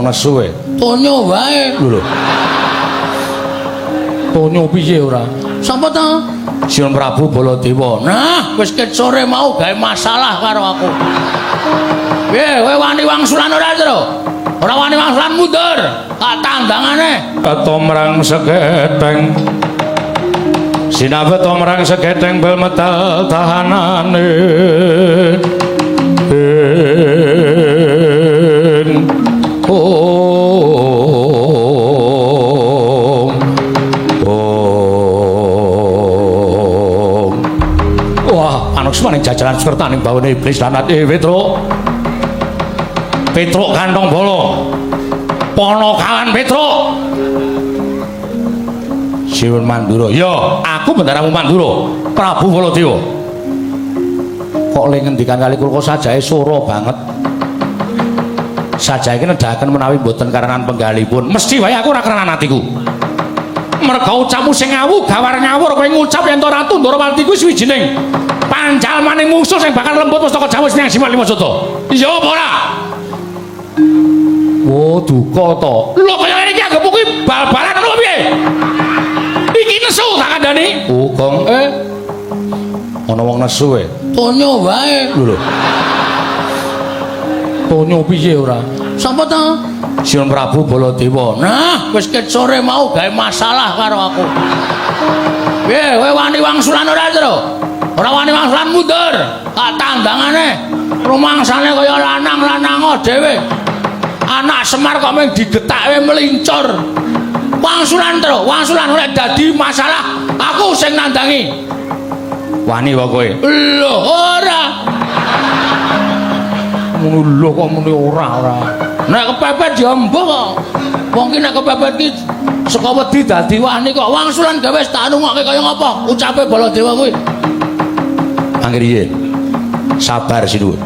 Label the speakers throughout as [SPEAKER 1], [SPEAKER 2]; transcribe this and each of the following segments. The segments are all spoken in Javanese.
[SPEAKER 1] nesu e.
[SPEAKER 2] Tonyo wae.
[SPEAKER 1] Lho. Tonyo piye ora?
[SPEAKER 2] Sapa ta?
[SPEAKER 1] Siun Prabu Baladewa.
[SPEAKER 2] Nah, wis ket sore mau gawe masalah karo aku. Piye, kowe wani wangsulan ora, Tru? Ora wani wangsulan mundur. Tak tandangane.
[SPEAKER 1] Tomrang seketeng. Sinabet tomrang seketeng bel metal tahanane. Maning jajaran sertaning bawane iblis lanat Petruk. Petruk kantong bolong. Ponokalan Petruk. Siwun Mandura. Ya, aku bendaramu Mandura, Prabu Baladewa. Kok le ngendikan kali kula sajae sura banget. Sajae iki nedahaken menawi mboten karenan penggalipun. Mesti wae aku ora karenan atiku. Merga ucapmu sing awu gawar ngawur kowe ngucap yen to Ratu Ndarawati kuwi suwijining panjal maning mungsuh sing bakal lembut pustaka Jawa Sining Simal Limasota. Iya apa ora? Oh, duka to. Lho kaya ngene iki anggap kuwi bal-balan ngono piye? Iki nesu tak kandhani. Oh, Gong, ana wong nesu e.
[SPEAKER 2] Tonyo wae.
[SPEAKER 1] Lho. Tonyo piye ora?
[SPEAKER 2] Sapa ta?
[SPEAKER 1] Siun Prabu Baladewa.
[SPEAKER 2] Nah, wis ket sore mau gawe masalah karo aku. Piye, kowe wani wangsulan ora, Tru? Ora wani wangsulan mundur. Tak tandangane. Rumangsane kaya lanang-lanang dhewe. Anak Semar kok mung digetakke melincur. Wangsulan, Tru, wangsulan nek dadi masalah, aku sing nandangi.
[SPEAKER 1] Wani wae kowe.
[SPEAKER 2] Lho, ora.
[SPEAKER 1] Lho kok muni ora.
[SPEAKER 2] Nek kepepet ya mbok kok. Wong ki nek kepepet ki saka wedi dadi wani kok. Wangsulan gawe tak nungokke kaya ngapa? Ucape Baladewa kuwi.
[SPEAKER 1] Mangke riyen. Sabar sinuwun.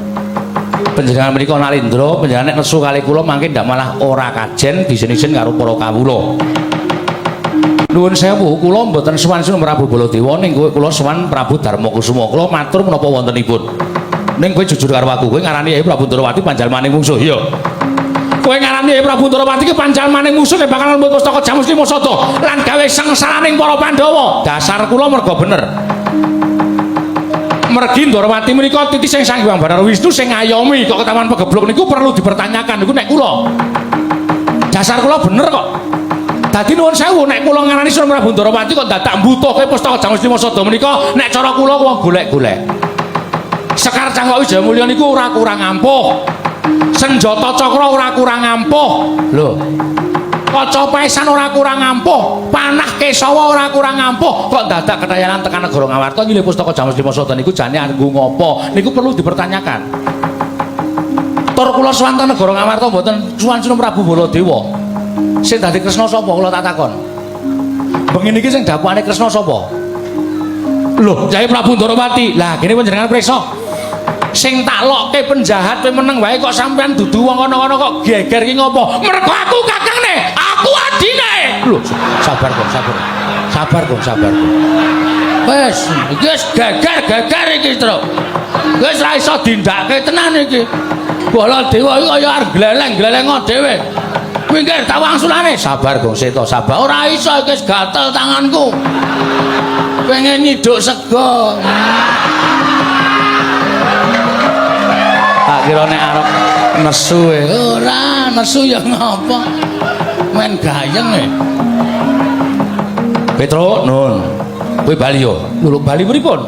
[SPEAKER 1] Panjenengan menika Nalindra, panjenengan nek nesu kali kula mangke ndak malah ora kajen disin-isin karo para kawula. Nuwun sewu, kula mboten sowan-sowan Prabu Baladewa ning kula sowan Prabu Darmakusuma. Kula matur menapa wontenipun. Ning kowe jujur karo aku, kowe ngarani Yayi Prabu Ndarawati panjal maning mungsuh, iya. Kowe ngarani Yayi Prabu Ndarawati ki panjal maning mungsuh nek bakal lembut pustaka Jawa Sining Limasata lan gawe sengsaraning para Pandhawa. Dasar kula merga bener. Mergi Ndarawati menika titi sing Sang Hyang Banar Wisnu sing ngayomi kok ketahuan pegeblok niku perlu dipertanyakan niku nek kula. Dasar kula bener kok. Dadi nuwun sewu nek kula ngarani Sunan Prabu Ndarawati kok dadak mbutuhke pustaka Jawa Sining Limasata menika nek cara kula wong golek-golek. Sekar Cangkok Wijayamulya niku ora kurang ampuh. Senjata cakra ora kurang ampuh. Lho. Kaca Paisan ora kurang ampuh. Panah Kesawa ora kurang ampuh. Kok dadak ketayanan tekan negara Ngawarta nyilih pustaka Jawa Sining Limasata niku jane anggo ngopo? Niku perlu dipertanyakan. Tur kula swanten negara Ngawarta mboten suwan Sunan Prabu Baladewa. Sing dadi Kresna sapa kula tak takon? Bengi niki sing dakwahane Kresna sapa? Lho, Yayi Prabu Ndarawati. Lah, kene panjenengan priksa. Sing tak lokke penjahat kowe meneng wae kok sampean dudu wong kono-kono kok geger ki ngopo? Mergo aku kakangne, aku adine. Lho, sabar kok, sabar. Sabar kok, sabar kok. Wes, iki wis geger-geger iki, Tru. Wis ra iso dindakke tenan iki. Baladewa iki kaya arep gleleng-gleleng dhewe. Minggir tak wangsulane. Sabar kok, seto sabar. Ora iso iki wis gatel tanganku. Pengen nyiduk sego. Tak kira nek arep nesu e. Ora, nesu ya ngapa? Men gayeng e. Petruk, nun. Kowe bali yo.
[SPEAKER 2] Lho bali pripun?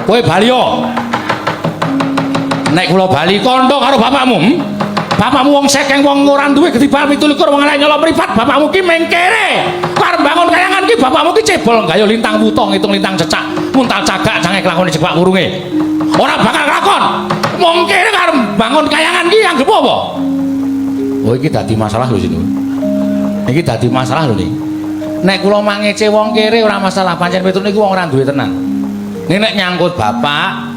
[SPEAKER 1] Kowe bali yo. Nek kula bali kandha karo bapakmu. Bapakmu wong sekeng wong ora duwe gedibal 17 wong elek nyolok mripat. Bapakmu ki mengkere. Arep bangun kayangan ki bapakmu ki cebol gayo lintang wuto ngitung lintang cecak. Muntal cagak jange kelakone jebak wurunge. Ora bakal lakon. Wong kene arep bangun kayangan ki anggap apa? Oh iki dadi masalah lho sini. Iki dadi masalah lho niki. Nek kula mangece wong kere ora masalah, pancen Petruk niku wong ora duwe tenan. Nek nyangkut bapak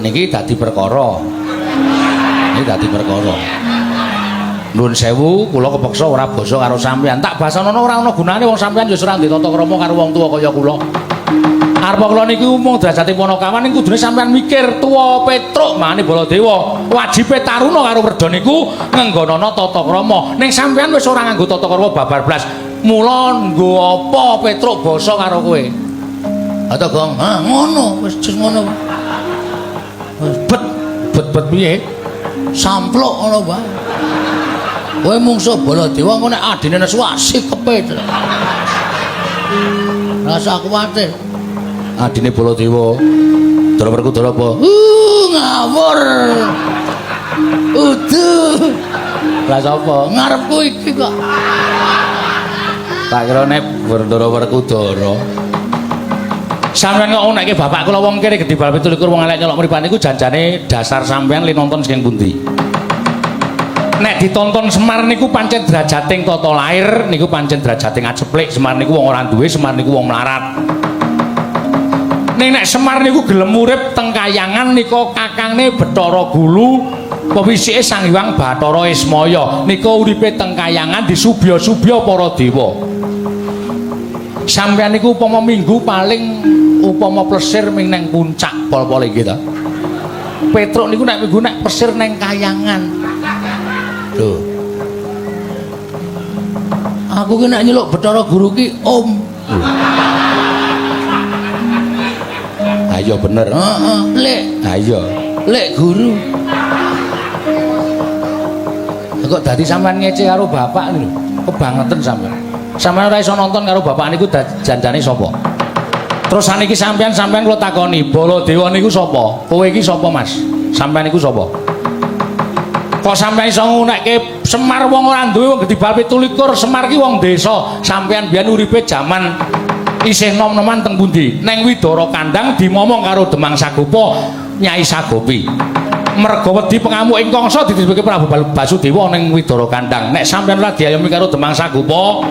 [SPEAKER 1] niki dadi perkara. Niki dadi perkara. Nuwun sewu, kula kepeksa ora basa karo sampean. Tak basanono ora ana gunane wong sampean ya ora ndek tata krama karo wong tuwa kaya kula. Arep kula niku mung derajate Panakawan niku kudune sampean mikir tuwa Petruk mangane Baladewa. Wajibe taruna karo Werda niku ngenggonana tata krama. Ning sampean wis ora nganggo tata krama babar blas. Mula nggo apa Petruk basa karo kowe?
[SPEAKER 2] Ata Gong, ha ngono, wis ngono.
[SPEAKER 1] Bet piye?
[SPEAKER 2] Sampluk ngono wae. Kowe mungsuh Baladewa engko nek adine nesu asik kepet. Rasa kuwatir.
[SPEAKER 1] Adine Baladewa. Dara Werkudara apa?
[SPEAKER 2] Ngawur. Uduh.
[SPEAKER 1] Lah sapa?
[SPEAKER 2] Ngarepku iki kok.
[SPEAKER 1] Tak kira nek Dara Werkudara. Sampeyan kok nekke bapak kula wong kene gedhi bal 17 wong elek nyolok mripat niku janjane dasar sampeyan li nonton sing pundi. Nek ditonton Semar niku pancen derajating tata lair niku pancen derajating aceplik. Semar niku wong ora duwe, Semar niku wong melarat. Ning nek Semar niku gelem urip teng kayangan nika kakangne Bathara Gulu, pewisike Sang Hyang Bathara Ismaya. Nika uripe teng kayangan disubya-subya para dewa. Sampeyan niku upama minggu paling upama plesir ming nang puncak pol-pole iki ta. Petruk niku nek minggu nek plesir nang kayangan. Lho.
[SPEAKER 2] Aku ki nek nyeluk Bathara Guru ki Om.
[SPEAKER 1] Ayo bener.
[SPEAKER 2] Heeh, Lek.
[SPEAKER 1] Ayo.
[SPEAKER 2] Lek Guru.
[SPEAKER 1] Kok dadi sampean ngece karo bapak lho. Kebangetan sampean. Sampeyan ora iso nonton karo bapak niku janjane sapa? Terus saniki sampeyan kula takoni, Baladewa niku sapa? Kowe iki sapa, Mas? Sampeyan niku sapa? Kok sampeyan iso ngunekke Semar wong ora duwe wong gedhi bal 17, Semar ki wong desa. Sampeyan biyen uripe jaman isih nom-noman teng pundi? Neng Widara Kandang dimomong karo Demang Sagopa, Nyai Sagopi. Merga wedi pengamuk ing Kangsa dititipke Prabu Basudewa ning Widara Kandang. Nek sampeyan ora diayomi karo Demang Sagopa,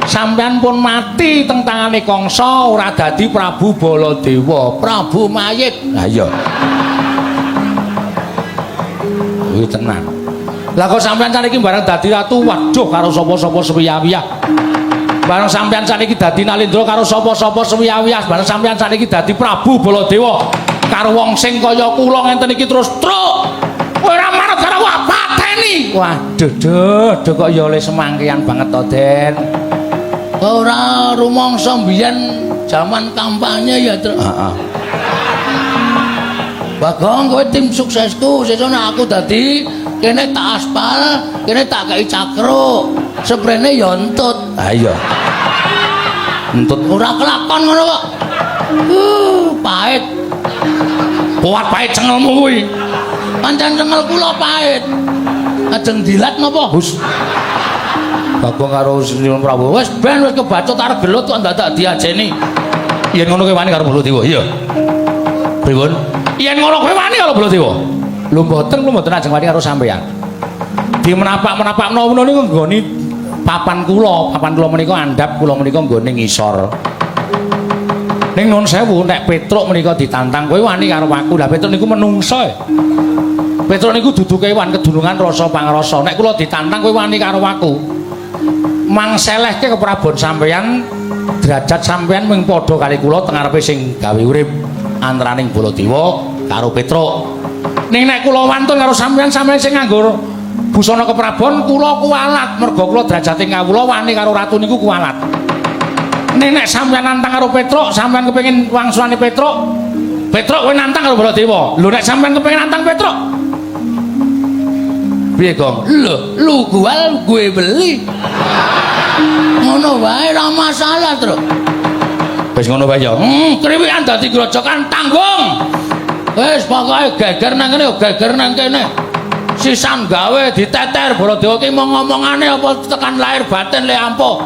[SPEAKER 1] sampeyan pun mati teng tangane Kangsa ora dadi Prabu Baladewa, Prabu mayit. Lah iya. Kuwi tenan. Lah kok sampeyan saniki bareng dadi ratu, waduh karo sapa-sapa suwiya-wiyah. Bareng sampeyan saniki dadi Nalendra karo sapa-sapa suwiya-wiyah. Bareng sampeyan saniki dadi Prabu Baladewa karo wong sing kaya kula ngenten iki terus truk. Kowe ora manut karo pateni. Waduh, kok ya oleh semangkean banget to, Den.
[SPEAKER 2] Ora rumangsa mbiyen jaman kampanye ya, Truk.
[SPEAKER 1] Heeh.
[SPEAKER 2] Bagong kowe tim suksesku, sesuk nek aku dadi kene tak aspal, kene tak kei cakruk. Sprene ya entut.
[SPEAKER 1] Ha iya. Entut
[SPEAKER 2] Ora kelakon ngono kok. Pahit.
[SPEAKER 1] kuat pahit cengelmu kuwi.
[SPEAKER 2] Pancen cengel kula pahit. Ajeng dilat napa?
[SPEAKER 1] Hus. Bagong karo Sinuwun Prabu.
[SPEAKER 2] Wis ben wis kebacut arep gelut kok dadak diajeni.
[SPEAKER 1] Yen ngono kowe wani karo Baladewa, iya. Pripun? Yen ngono kowe wani karo Baladewa. Lho mboten ajeng wani karo sampeyan. Di menapak menawa niku nggoni papan kula menika andhap kula menika nggone ngisor. Ning nuwun sewu nek Petruk menika ditantang kowe wani karo aku. Lah Petruk niku menungso. Petruk niku dudu kewan kedunungan rasa pangrasa. Nek kula ditantang kowe wani karo aku. Mangselehke keprabon sampeyan derajat sampeyan mung padha kali kula teng arepe sing gawe urip antaraning Baladewa karo Petruk. Ning nek kula wantun karo sampeyan sing nganggo busana keprabon kula kuwalat merga kula derajate kawula wani karo ratu niku kuwalat. Ning nek sampeyan nantang karo Petruk, sampeyan kepengin wangsulane Petruk, kowe nantang karo Baladewa. Lho nek sampeyan kepengin nantang Petruk, piye, Gong?
[SPEAKER 2] Lho, lu jual gue beli. Ngono wae ora masalah, Truk.
[SPEAKER 1] Wis ngono wae ya.
[SPEAKER 2] Kriwikan dadi grojokan tanggung. Wis pokoke geger nang kene, geger nang kene. Sisan gawe diteter Baladewa ki ngomongane apa tekan lahir batin le ampuh.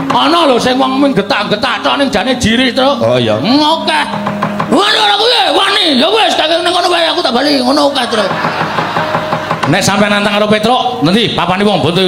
[SPEAKER 2] Ana lho sing wong ming getak-getak tok ning jane jiri, Truk.
[SPEAKER 1] Oh iya.
[SPEAKER 2] Oke. Wani ora kuwi, wani. Ya wis kakek nang kono wae aku tak bali ngono oke, Truk.
[SPEAKER 1] Nek sampeyan nantang karo Petruk, nanti papane wong buntu